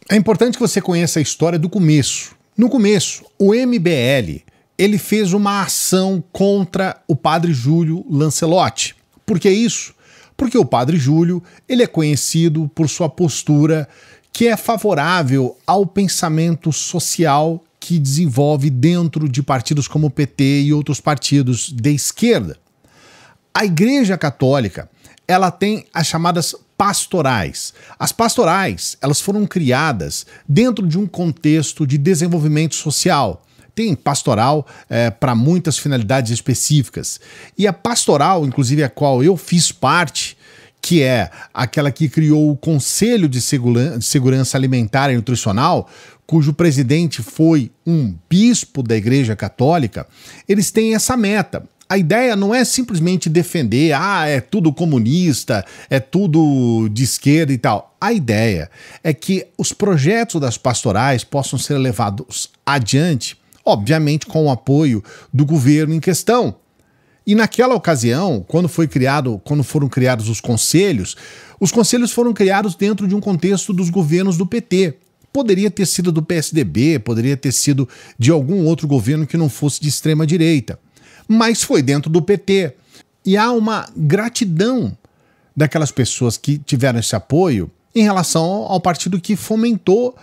É importante que você conheça a história do começo. No começo, o MBL ele fez uma ação contra o padre Júlio Lancelotti. Por que isso? Porque o padre Júlio ele é conhecido por sua postura que é favorável ao pensamento social que desenvolve dentro de partidos como o PT e outros partidos de esquerda. A Igreja Católica ela tem as chamadas pastorais. As pastorais elas foram criadas dentro de um contexto de desenvolvimento social. Tem pastoral para muitas finalidades específicas. E a pastoral, inclusive a qual eu fiz parte, que é aquela que criou o Conselho de Segurança Alimentar e Nutricional, cujo presidente foi um bispo da Igreja Católica, eles têm essa meta. A ideia não é simplesmente defender, é tudo comunista, é tudo de esquerda e tal. A ideia é que os projetos das pastorais possam ser levados adiante, obviamente com o apoio do governo em questão. E naquela ocasião, quando foram criados os conselhos foram criados dentro de um contexto dos governos do PT. Poderia ter sido do PSDB, poderia ter sido de algum outro governo que não fosse de extrema direita. Mas foi dentro do PT. E há uma gratidão daquelas pessoas que tiveram esse apoio em relação ao partido que fomentou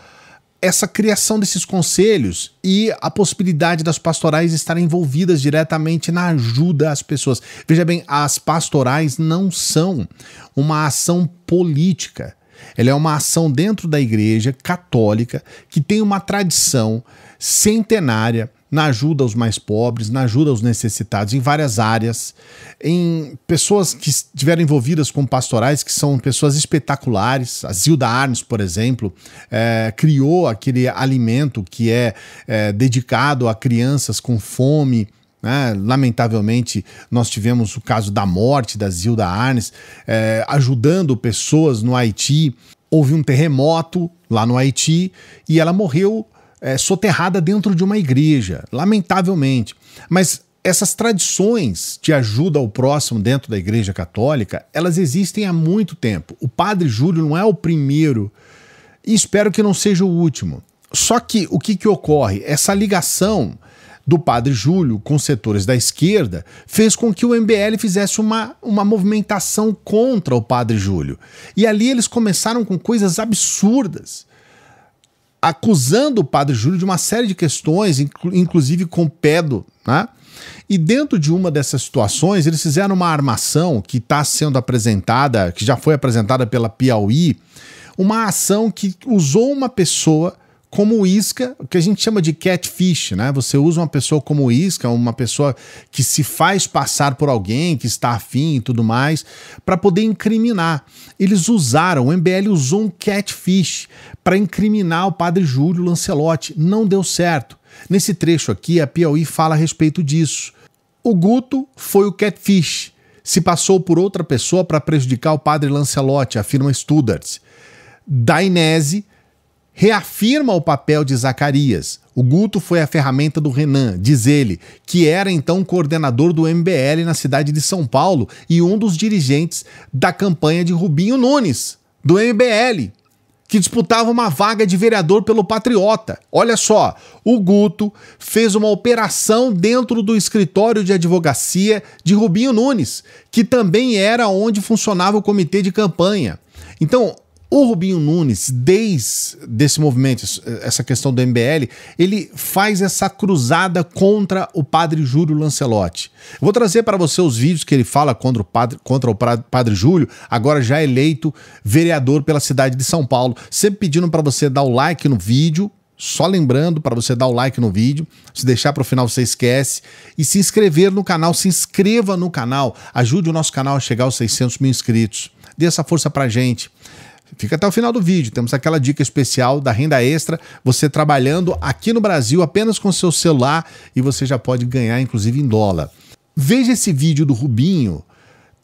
essa criação desses conselhos e a possibilidade das pastorais estarem envolvidas diretamente na ajuda às pessoas. Veja bem, as pastorais não são uma ação política. Ela é uma ação dentro da Igreja Católica que tem uma tradição centenária na ajuda aos mais pobres, na ajuda aos necessitados, em várias áreas, em pessoas que estiveram envolvidas com pastorais, que são pessoas espetaculares. A Zilda Arnes, por exemplo, criou aquele alimento que é dedicado a crianças com fome, né? Lamentavelmente, nós tivemos o caso da morte da Zilda Arnes, ajudando pessoas no Haiti. Houve um terremoto lá no Haiti e ela morreu soterrada dentro de uma igreja, lamentavelmente. Mas essas tradições de ajuda ao próximo dentro da Igreja Católica, elas existem há muito tempo. O padre Júlio não é o primeiro e espero que não seja o último. Só que o que ocorre? Essa ligação do padre Júlio com setores da esquerda fez com que o MBL fizesse uma movimentação contra o padre Júlio. E ali eles começaram com coisas absurdas, acusando o padre Júlio de uma série de questões, inclusive com pedo, né? E dentro de uma dessas situações, eles fizeram uma armação que está sendo apresentada, que já foi apresentada pela Piauí, uma ação que usou uma pessoa como isca, o que a gente chama de catfish, né? Você usa uma pessoa como isca, uma pessoa que se faz passar por alguém, que está afim e tudo mais, para poder incriminar. Eles usaram, o MBL usou um catfish para incriminar o padre Júlio Lancelotti. Não deu certo. Nesse trecho aqui, a Piauí fala a respeito disso. O Guto foi o catfish, se passou por outra pessoa para prejudicar o padre Lancelotti, afirma Studart. Dainese reafirma o papel de Zacarias. O Guto foi a ferramenta do Renan, diz ele, que era então coordenador do MBL na cidade de São Paulo e um dos dirigentes da campanha de Rubinho Nunes, do MBL, que disputava uma vaga de vereador pelo Patriota. Olha só, o Guto fez uma operação dentro do escritório de advocacia de Rubinho Nunes, que também era onde funcionava o comitê de campanha. Então, o Rubinho Nunes, desde esse movimento, essa questão do MBL, ele faz essa cruzada contra o padre Júlio Lancelotti. Eu vou trazer para você os vídeos que ele fala contra o padre Júlio, agora já eleito vereador pela cidade de São Paulo. Sempre pedindo para você dar o like no vídeo, só lembrando para você dar o like no vídeo, se deixar para o final você esquece, e se inscrever no canal, se inscreva no canal, ajude o nosso canal a chegar aos 600 mil inscritos. Dê essa força pra gente. Fica até o final do vídeo, temos aquela dica especial da renda extra, você trabalhando aqui no Brasil apenas com seu celular e você já pode ganhar inclusive em dólar. Veja esse vídeo do Rubinho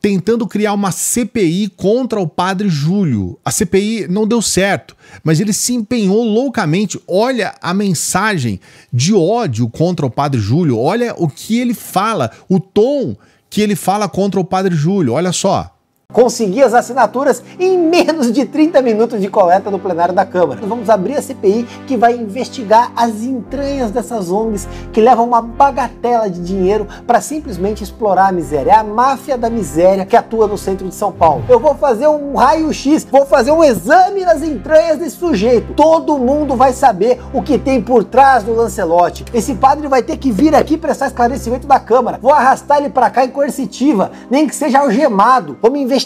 tentando criar uma CPI contra o padre Júlio. A CPI não deu certo, mas ele se empenhou loucamente. Olha a mensagem de ódio contra o padre Júlio, olha o que ele fala, o tom que ele fala contra o padre Júlio, olha só. Consegui as assinaturas em menos de 30 minutos de coleta no plenário da Câmara. Nós vamos abrir a CPI que vai investigar as entranhas dessas ONGs que levam uma bagatela de dinheiro para simplesmente explorar a miséria. É a máfia da miséria que atua no centro de São Paulo. Eu vou fazer um raio-x, vou fazer um exame das entranhas desse sujeito. Todo mundo vai saber o que tem por trás do Lancelotti. Esse padre vai ter que vir aqui prestar esclarecimento da Câmara. Vou arrastar ele para cá em coercitiva, nem que seja algemado. Vamos investigar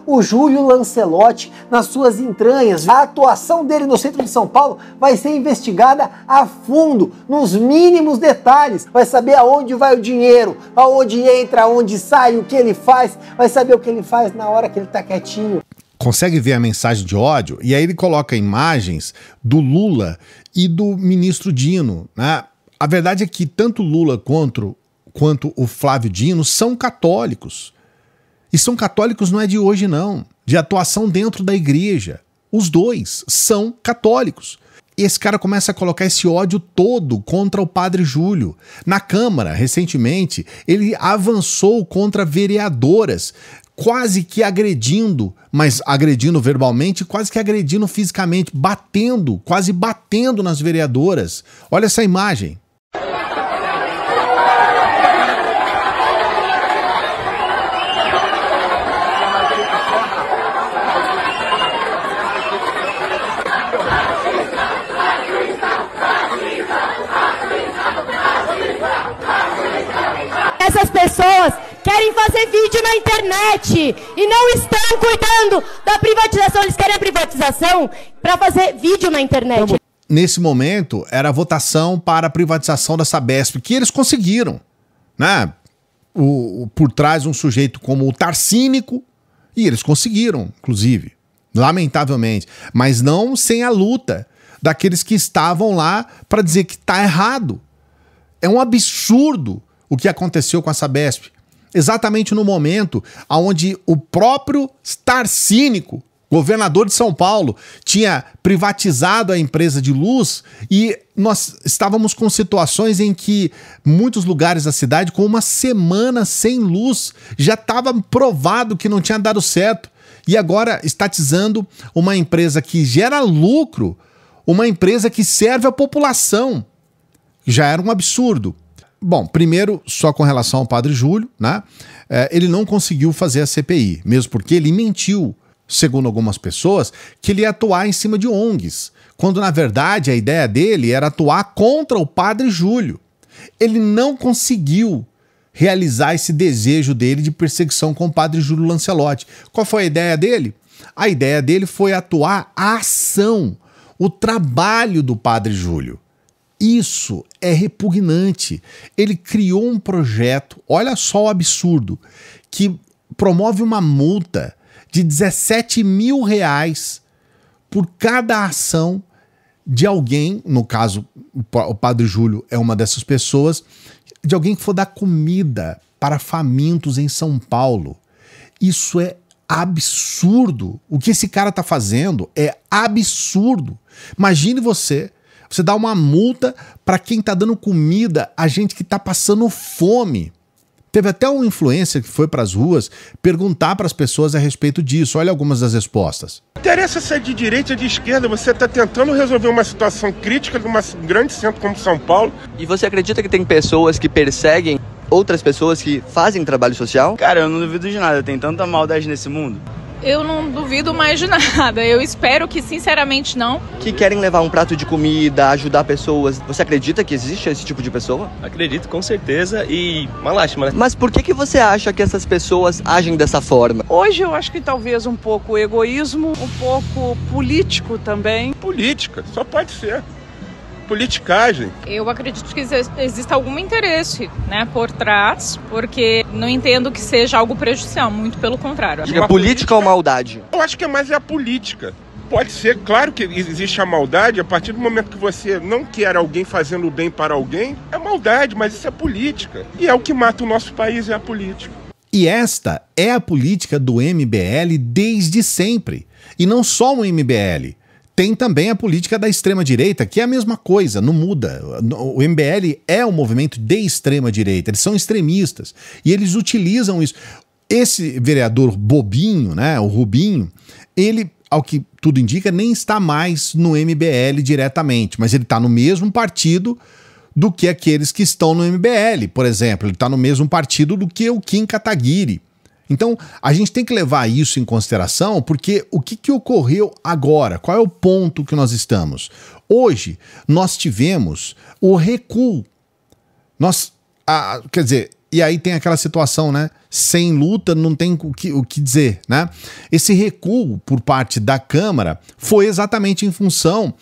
o Júlio Lancelotti nas suas entranhas. A atuação dele no centro de São Paulo vai ser investigada a fundo, nos mínimos detalhes. Vai saber aonde vai o dinheiro, aonde entra, aonde sai, o que ele faz. Vai saber o que ele faz na hora que ele tá quietinho. Consegue ver a mensagem de ódio? E aí ele coloca imagens do Lula e do ministro Dino, né? A verdade é que tanto Lula quanto o Flávio Dino são católicos. E são católicos não é de hoje não, de atuação dentro da igreja. Os dois são católicos. E esse cara começa a colocar esse ódio todo contra o padre Júlio. Na Câmara, recentemente, ele avançou contra vereadoras, quase que agredindo, mas agredindo verbalmente, quase que agredindo fisicamente, batendo, quase batendo nas vereadoras. Olha essa imagem. Essas pessoas querem fazer vídeo na internet e não estão cuidando da privatização. Eles querem a privatização para fazer vídeo na internet. Nesse momento, era a votação para a privatização da Sabesp, que eles conseguiram, né? Por trás um sujeito como o Tarcínico, e eles conseguiram, inclusive, lamentavelmente, mas não sem a luta daqueles que estavam lá para dizer que está errado. É um absurdo o que aconteceu com a Sabesp. Exatamente no momento onde o próprio Tarcínico, governador de São Paulo, tinha privatizado a empresa de luz, e nós estávamos com situações em que muitos lugares da cidade, com uma semana sem luz, já estava provado que não tinha dado certo. E agora estatizando uma empresa que gera lucro, uma empresa que serve a população. Já era um absurdo. Bom, primeiro, só com relação ao padre Júlio, né? Ele não conseguiu fazer a CPI, mesmo porque ele mentiu, segundo algumas pessoas, que ele ia atuar em cima de ONGs, quando na verdade a ideia dele era atuar contra o padre Júlio. Ele não conseguiu realizar esse desejo dele de perseguição com o padre Júlio Lancelotti. Qual foi a ideia dele? A ideia dele foi atuar a ação, o trabalho do padre Júlio. Isso é repugnante. Ele criou um projeto, olha só o absurdo, que promove uma multa de R$17 mil por cada ação de alguém, no caso o padre Júlio é uma dessas pessoas, de alguém que for dar comida para famintos em São Paulo. Isso é absurdo. O que esse cara está fazendo é absurdo. Imagine você dá uma multa para quem está dando comida a gente que está passando fome. Teve até um influencer que foi para as ruas perguntar para as pessoas a respeito disso. Olha algumas das respostas. Não interessa se é de direita ou de esquerda, você está tentando resolver uma situação crítica de um grande centro como São Paulo. E você acredita que tem pessoas que perseguem outras pessoas que fazem trabalho social? Cara, eu não duvido de nada, tem tanta maldade nesse mundo. Eu não duvido mais de nada, eu espero que sinceramente não. Que querem levar um prato de comida, ajudar pessoas. Você acredita que existe esse tipo de pessoa? Acredito, com certeza, e uma lástima, né? Mas por que você acha que essas pessoas agem dessa forma? Hoje eu acho que talvez um pouco egoísmo, um pouco político também. Política, só pode ser. Politicagem. Eu acredito que exista algum interesse, né, por trás, porque não entendo que seja algo prejudicial, muito pelo contrário. É política ou maldade? Eu acho que é mais a política. Pode ser, claro que existe a maldade, a partir do momento que você não quer alguém fazendo bem para alguém, é maldade, mas isso é política. E é o que mata o nosso país, é a política. E esta é a política do MBL desde sempre. E não só o MBL. Tem também a política da extrema-direita, que é a mesma coisa, não muda. O MBL é um movimento de extrema-direita, eles são extremistas. E eles utilizam isso. Esse vereador bobinho, né, o Rubinho, ele, ao que tudo indica, nem está mais no MBL diretamente, mas ele está no mesmo partido do que aqueles que estão no MBL, por exemplo. Ele está no mesmo partido do que o Kim Kataguiri. Então, a gente tem que levar isso em consideração, porque o que ocorreu agora? Qual é o ponto que nós estamos? Hoje, nós tivemos o recuo. Quer dizer, e aí tem aquela situação, né? Sem luta não tem o que dizer, né? Esse recuo por parte da Câmara foi exatamente em função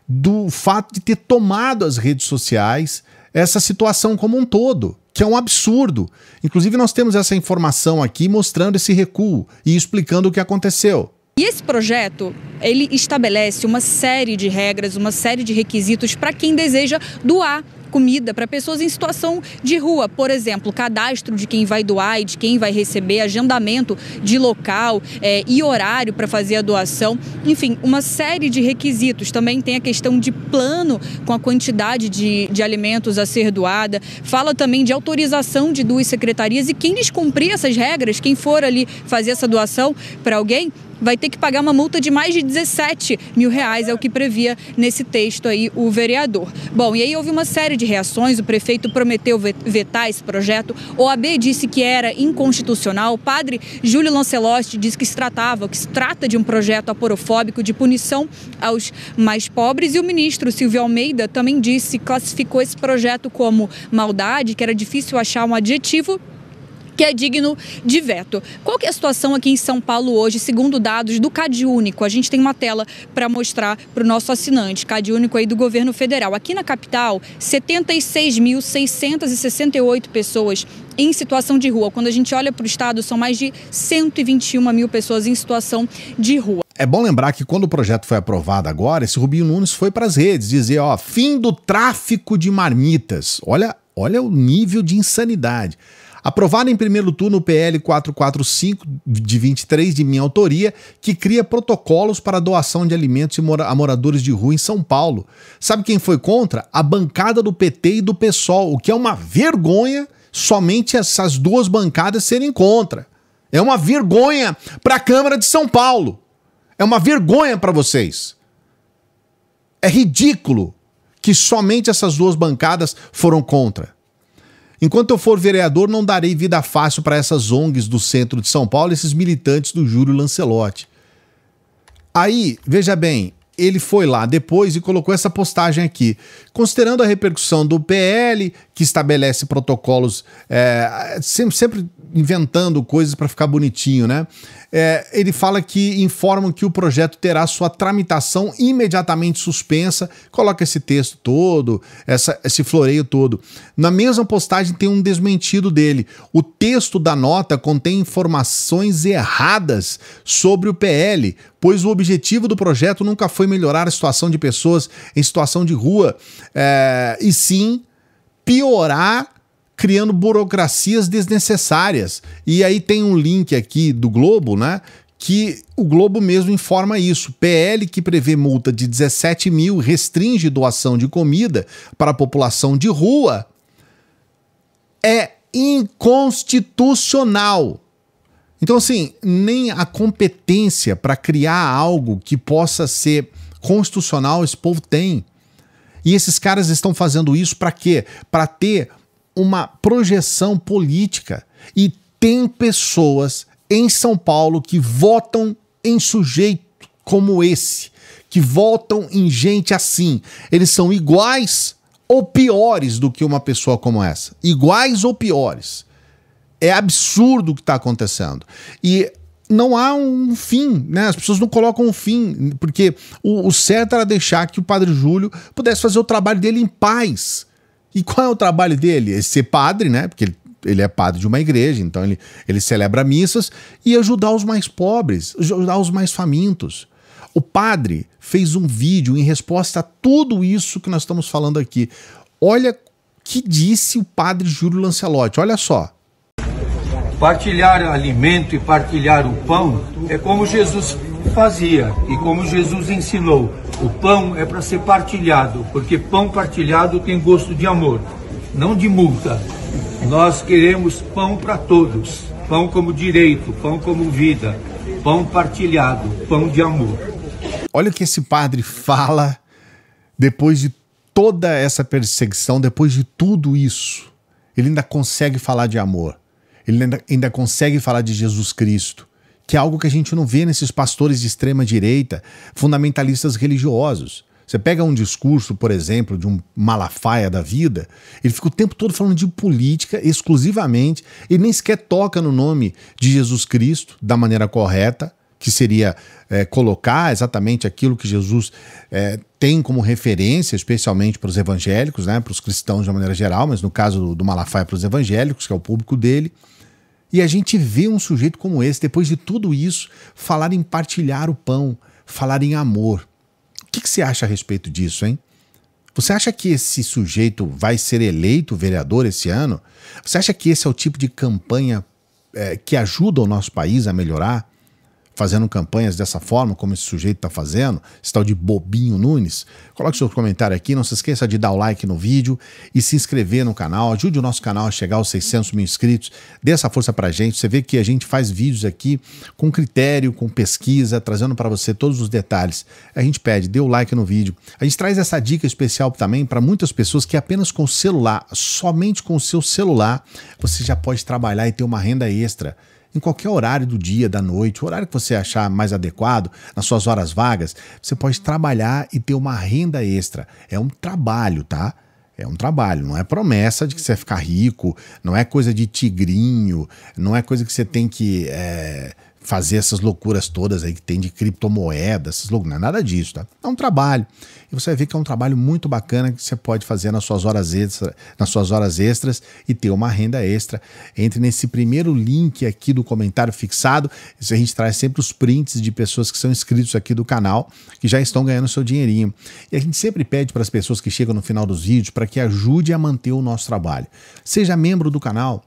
do fato de ter tomado as redes sociais essa situação como um todo, que é um absurdo. Inclusive nós temos essa informação aqui mostrando esse recuo e explicando o que aconteceu. E esse projeto, ele estabelece uma série de regras, uma série de requisitos para quem deseja doar comida para pessoas em situação de rua. Por exemplo, cadastro de quem vai doar e de quem vai receber, agendamento de local e horário para fazer a doação. Enfim, uma série de requisitos. Também tem a questão de plano com a quantidade de alimentos a ser doada. Fala também de autorização de 2 secretarias e quem descumprir essas regras, quem for ali fazer essa doação para alguém, vai ter que pagar uma multa de mais de 17 mil reais, é o que previa nesse texto aí o vereador. Bom, e aí houve uma série de reações, o prefeito prometeu vetar esse projeto, o OAB disse que era inconstitucional, o padre Júlio Lancelotti disse que se trata de um projeto aporofóbico de punição aos mais pobres, e o ministro Silvio Almeida também classificou esse projeto como maldade, que era difícil achar um adjetivo, que é digno de veto. Qual que é a situação aqui em São Paulo hoje, segundo dados do CadÚnico? A gente tem uma tela para mostrar para o nosso assinante, CadÚnico aí do governo federal. Aqui na capital, 76.668 pessoas em situação de rua. Quando a gente olha para o estado, são mais de 121 mil pessoas em situação de rua. É bom lembrar que quando o projeto foi aprovado agora, esse Rubinho Nunes foi para as redes dizer, ó, fim do tráfico de marmitas. Olha o nível de insanidade. Aprovado em primeiro turno o PL 445 de 23 de minha autoria, que cria protocolos para doação de alimentos a moradores de rua em São Paulo. Sabe quem foi contra? A bancada do PT e do PSOL, o que é uma vergonha somente essas 2 bancadas serem contra. É uma vergonha para a Câmara de São Paulo. É uma vergonha para vocês. É ridículo que somente essas 2 bancadas foram contra. Enquanto eu for vereador, não darei vida fácil para essas ONGs do centro de São Paulo, esses militantes do Júlio Lancelotti. Aí, veja bem, ele foi lá depois e colocou essa postagem aqui. Considerando a repercussão do PL, que estabelece protocolos, sempre inventando coisas para ficar bonitinho, né? Ele fala que informam que o projeto terá sua tramitação imediatamente suspensa. Coloca esse texto todo, esse floreio todo. Na mesma postagem tem um desmentido dele. O texto da nota contém informações erradas sobre o PL, pois o objetivo do projeto nunca foi melhorar a situação de pessoas em situação de rua, e sim piorar, criando burocracias desnecessárias. E aí tem um link aqui do Globo, né? Que o Globo mesmo informa isso. PL que prevê multa de 17 mil restringe doação de comida para a população de rua é inconstitucional. Então, assim, nem a competência para criar algo que possa ser constitucional esse povo tem. E esses caras estão fazendo isso para quê? Para ter uma projeção política. E tem pessoas em São Paulo que votam em sujeito como esse, que votam em gente assim. Eles são iguais ou piores do que uma pessoa como essa. Iguais ou piores. É absurdo o que está acontecendo. E não há um fim, né? As pessoas não colocam um fim, porque o certo era deixar que o Padre Júlio pudesse fazer o trabalho dele em paz. E qual é o trabalho dele? É ser padre, né? Porque ele é padre de uma igreja, então ele celebra missas e ajudar os mais pobres, ajudar os mais famintos. O padre fez um vídeo em resposta a tudo isso que nós estamos falando aqui. Olha o que disse o padre Júlio Lancelotti, olha só. Partilhar alimento e partilhar o pão é como Jesus fazia e como Jesus ensinou. O pão é para ser partilhado, porque pão partilhado tem gosto de amor, não de multa. Nós queremos pão para todos. pão como direito, pão como vida, pão partilhado, pão de amor. Olha o que esse padre fala depois de toda essa perseguição, depois de tudo isso. Ele ainda consegue falar de amor. Ele ainda consegue falar de Jesus Cristo, que é algo que a gente não vê nesses pastores de extrema direita, fundamentalistas religiosos. Você pega um discurso, por exemplo, de um Malafaia da vida, ele fica o tempo todo falando de política exclusivamente, e nem sequer toca no nome de Jesus Cristo da maneira correta, que seria colocar exatamente aquilo que Jesus tem como referência, especialmente para os evangélicos, né, para os cristãos de uma maneira geral, mas no caso do Malafaia para os evangélicos, que é o público dele. E a gente vê um sujeito como esse, depois de tudo isso, falar em partilhar o pão, falar em amor. O que você acha a respeito disso, hein? Você acha que esse sujeito vai ser eleito vereador esse ano? Você acha que esse é o tipo de campanha que ajuda o nosso país a melhorar? Fazendo campanhas dessa forma, como esse sujeito está fazendo, esse tal de Bobinho Nunes? Coloque seu comentário aqui, não se esqueça de dar o like no vídeo e se inscrever no canal, ajude o nosso canal a chegar aos 600 mil inscritos, dê essa força pra gente. Você vê que a gente faz vídeos aqui com critério, com pesquisa, trazendo para você todos os detalhes. A gente pede, dê o like no vídeo. A gente traz essa dica especial também para muitas pessoas que apenas com o celular, somente com o seu celular, você já pode trabalhar e ter uma renda extra. Em qualquer horário do dia, da noite, o horário que você achar mais adequado, nas suas horas vagas, você pode trabalhar e ter uma renda extra. É um trabalho, tá? É um trabalho, não é promessa de que você vai ficar rico, não é coisa de tigrinho, não é coisa que você tem que fazer essas loucuras todas aí que tem de criptomoedas, não é nada disso, tá? É um trabalho. E você vai ver que é um trabalho muito bacana que você pode fazer nas suas horas extras e ter uma renda extra. Entre nesse primeiro link aqui do comentário fixado, a gente traz sempre os prints de pessoas que são inscritos aqui do canal, que já estão ganhando seu dinheirinho. E a gente sempre pede para as pessoas que chegam no final dos vídeos para que ajude a manter o nosso trabalho. Seja membro do canal.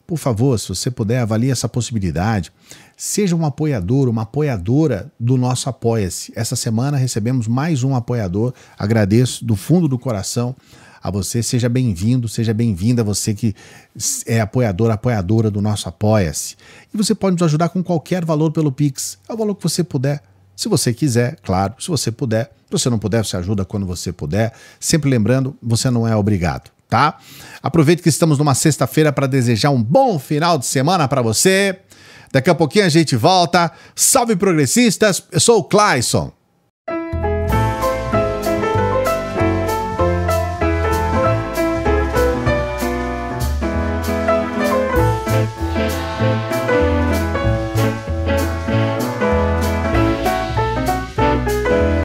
Por favor, se você puder, avalie essa possibilidade. Seja um apoiador, uma apoiadora do nosso Apoia-se. Essa semana recebemos mais um apoiador. Agradeço do fundo do coração a você. Seja bem-vindo, seja bem-vinda, você que é apoiador, apoiadora do nosso Apoia-se. E você pode nos ajudar com qualquer valor pelo Pix. É o valor que você puder. Se você quiser, claro. Se você puder. Se você não puder, você ajuda quando você puder. Sempre lembrando, você não é obrigado. Tá? Aproveite que estamos numa sexta-feira para desejar um bom final de semana para você. Daqui a pouquinho a gente volta. Salve progressistas, eu sou o Clayson.